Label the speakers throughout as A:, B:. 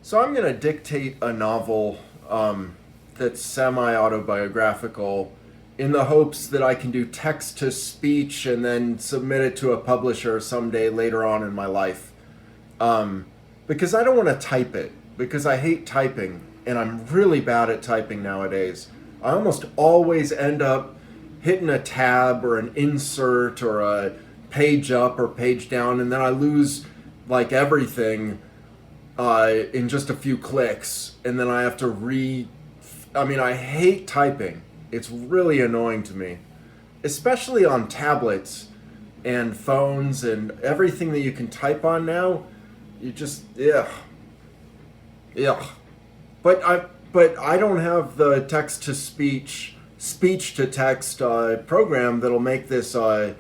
A: So I'm going to dictate a novel that's semi-autobiographical in the hopes that I can do text to speech and then submit it to a publisher someday later on in my life. Because I don't want to type it, because I hate typing, and I'm really bad at typing nowadays. I almost always end up hitting a tab or an insert or a page up or page down, and then I lose like everything in just a few clicks, and then I have to I hate typing. It's really annoying to me, especially on tablets and phones and everything that you can type on now. You just, ugh. But I don't have the text to speech to text program that'll make this Word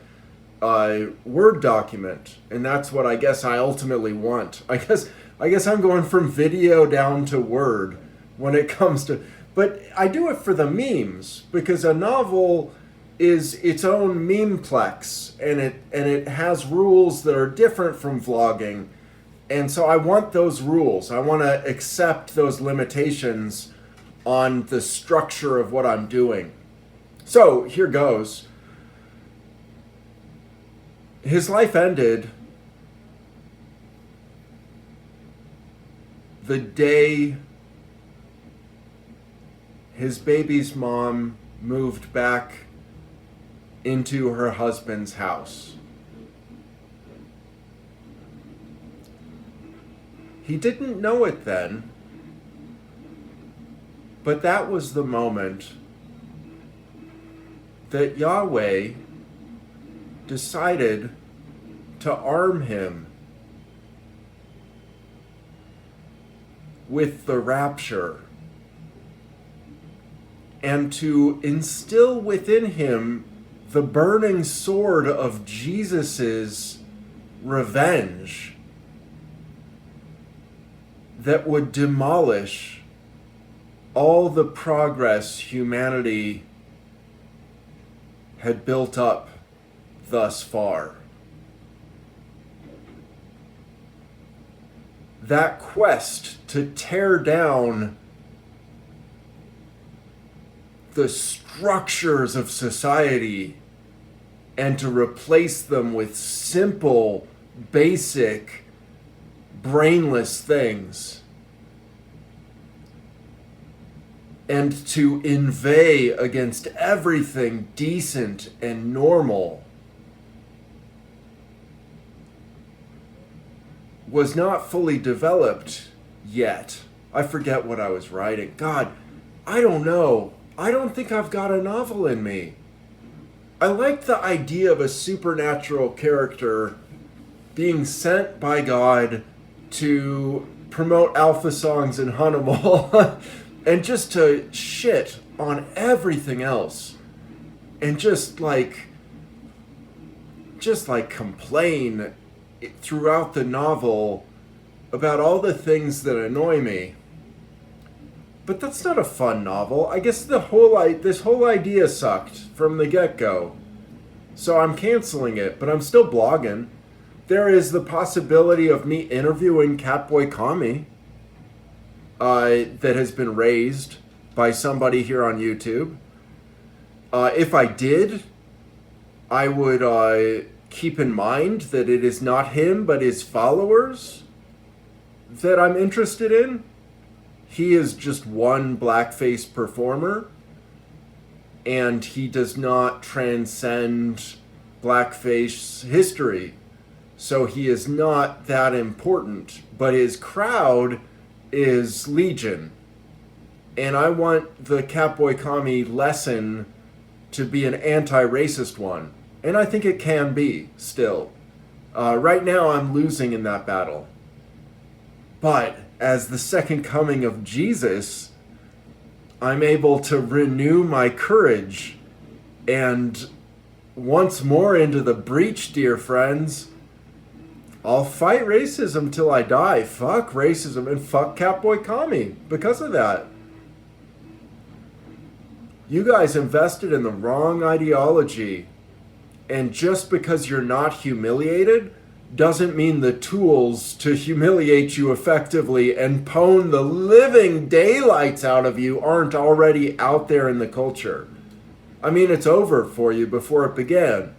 A: document, and that's what I guess I ultimately want. I guess I'm going from video down to Word when it comes to, but I do it for the memes, because a novel is its own memeplex, and it has rules that are different from vlogging, and so I want those rules. I want to accept those limitations on the structure of what I'm doing. So here goes. His life ended the day his baby's mom moved back into her husband's house. He didn't know it then, but that was the moment that Yahweh decided to arm him with the rapture and to instill within him the burning sword of Jesus's revenge that would demolish all the progress humanity had built up thus far. That quest to tear down the structures of society and to replace them with simple, basic, brainless things, and to inveigh against everything decent and normal, was not fully developed yet. I forget what I was writing. God, I don't know. I don't think I've got a novel in me. I like the idea of a supernatural character being sent by God to promote alpha songs in Hannibal and just to shit on everything else and just like complain throughout the novel about all the things that annoy me. But that's not a fun novel. I guess this whole idea sucked from the get-go. So I'm canceling it, but I'm still blogging. There is the possibility of me interviewing Catboy Kami that has been raised by somebody here on YouTube. If I did, I would keep in mind that it is not him, but his followers that I'm interested in. He is just one blackface performer, and he does not transcend blackface history. So he is not that important, but his crowd is legion. And I want the Catboy Kami lesson to be an anti-racist one. And I think it can be, still. Right now I'm losing in that battle. But as the second coming of Jesus, I'm able to renew my courage. And once more into the breach, dear friends, I'll fight racism till I die. Fuck racism and fuck Catboy Kami because of that. You guys invested in the wrong ideology. And just because you're not humiliated doesn't mean the tools to humiliate you effectively and pwn the living daylights out of you aren't already out there in the culture. I mean, it's over for you before it began,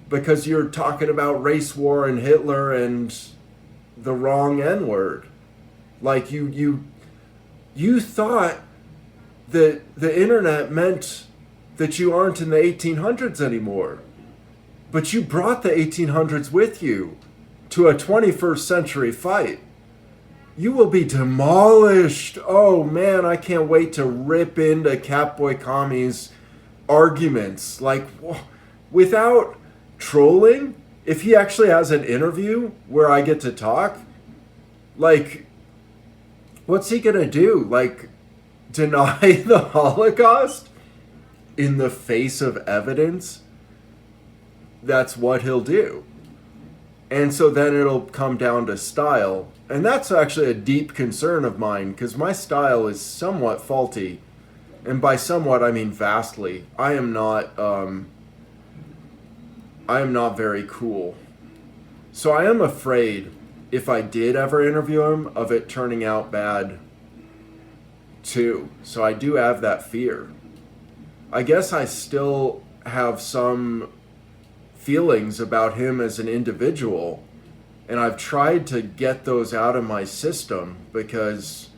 A: because you're talking about race war and Hitler and the wrong N-word. Like you thought that the internet meant that you aren't in the 1800s anymore. But you brought the 1800s with you to a 21st century fight. You will be demolished. Oh man, I can't wait to rip into Catboy Kami's arguments. Like, without trolling, if he actually has an interview where I get to talk, like, what's he gonna do? Like, deny the Holocaust in the face of evidence? That's what he'll do. And so then it'll come down to style. And that's actually a deep concern of mine, because my style is somewhat faulty. And by somewhat, I mean vastly. I am not very cool. So I am afraid, if I did ever interview him, of it turning out bad too. So I do have that fear. I guess I still have some feelings about him as an individual, and I've tried to get those out of my system, because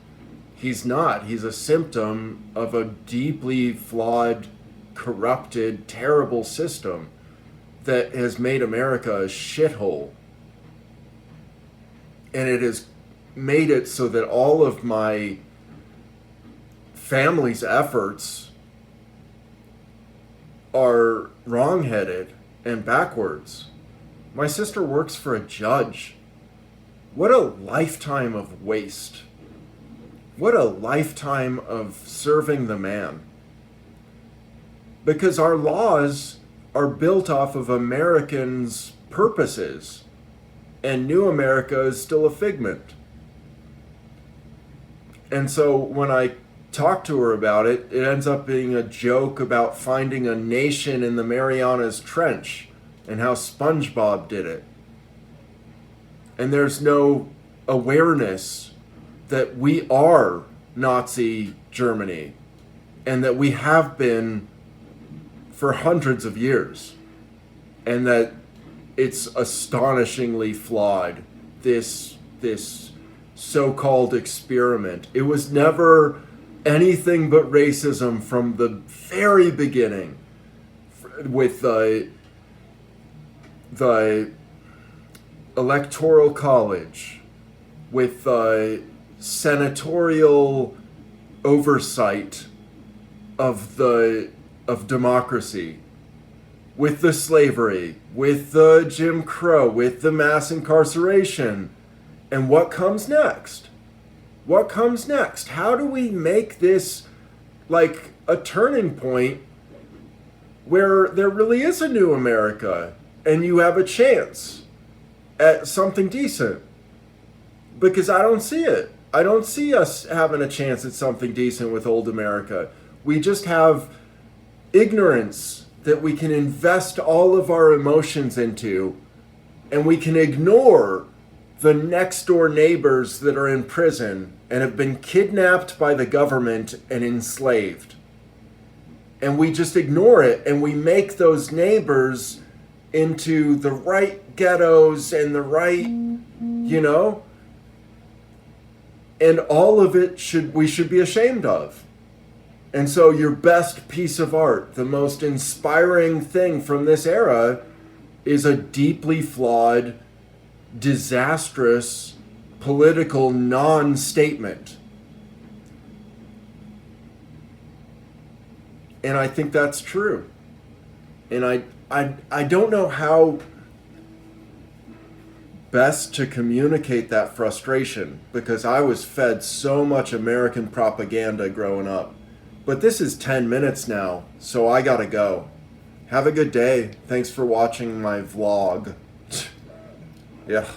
A: he's a symptom of a deeply flawed, corrupted, terrible system that has made America a shithole. And it has made it so that all of my family's efforts are wrong-headed and backwards. My sister works for a judge. What a lifetime of waste. What a lifetime of serving the man. Because our laws are built off of Americans' purposes, and New America is still a figment. And so when I talk to her about it, it ends up being a joke about finding a nation in the Marianas Trench and how SpongeBob did it. And there's no awareness that we are Nazi Germany, and that we have been for hundreds of years, and that it's astonishingly flawed, this so-called experiment. It was never anything but racism from the very beginning, with the Electoral College, with the senatorial oversight of democracy, with the slavery, with the Jim Crow, with the mass incarceration. And what comes next? What comes next? How do we make this like a turning point where there really is a new America and you have a chance at something decent? Because I don't see it. I don't see us having a chance at something decent with old America. We just have ignorance that we can invest all of our emotions into, and we can ignore the next door neighbors that are in prison and have been kidnapped by the government and enslaved. And we just ignore it, and we make those neighbors into the right ghettos and the right, and all of it we should be ashamed of. And so your best piece of art, the most inspiring thing from this era, is a deeply flawed, disastrous, political non-statement. And I think that's true. And I don't know how best to communicate that frustration, because I was fed so much American propaganda growing up. But this is 10 minutes now, so I gotta go. Have a good day. Thanks for watching my vlog. Yeah.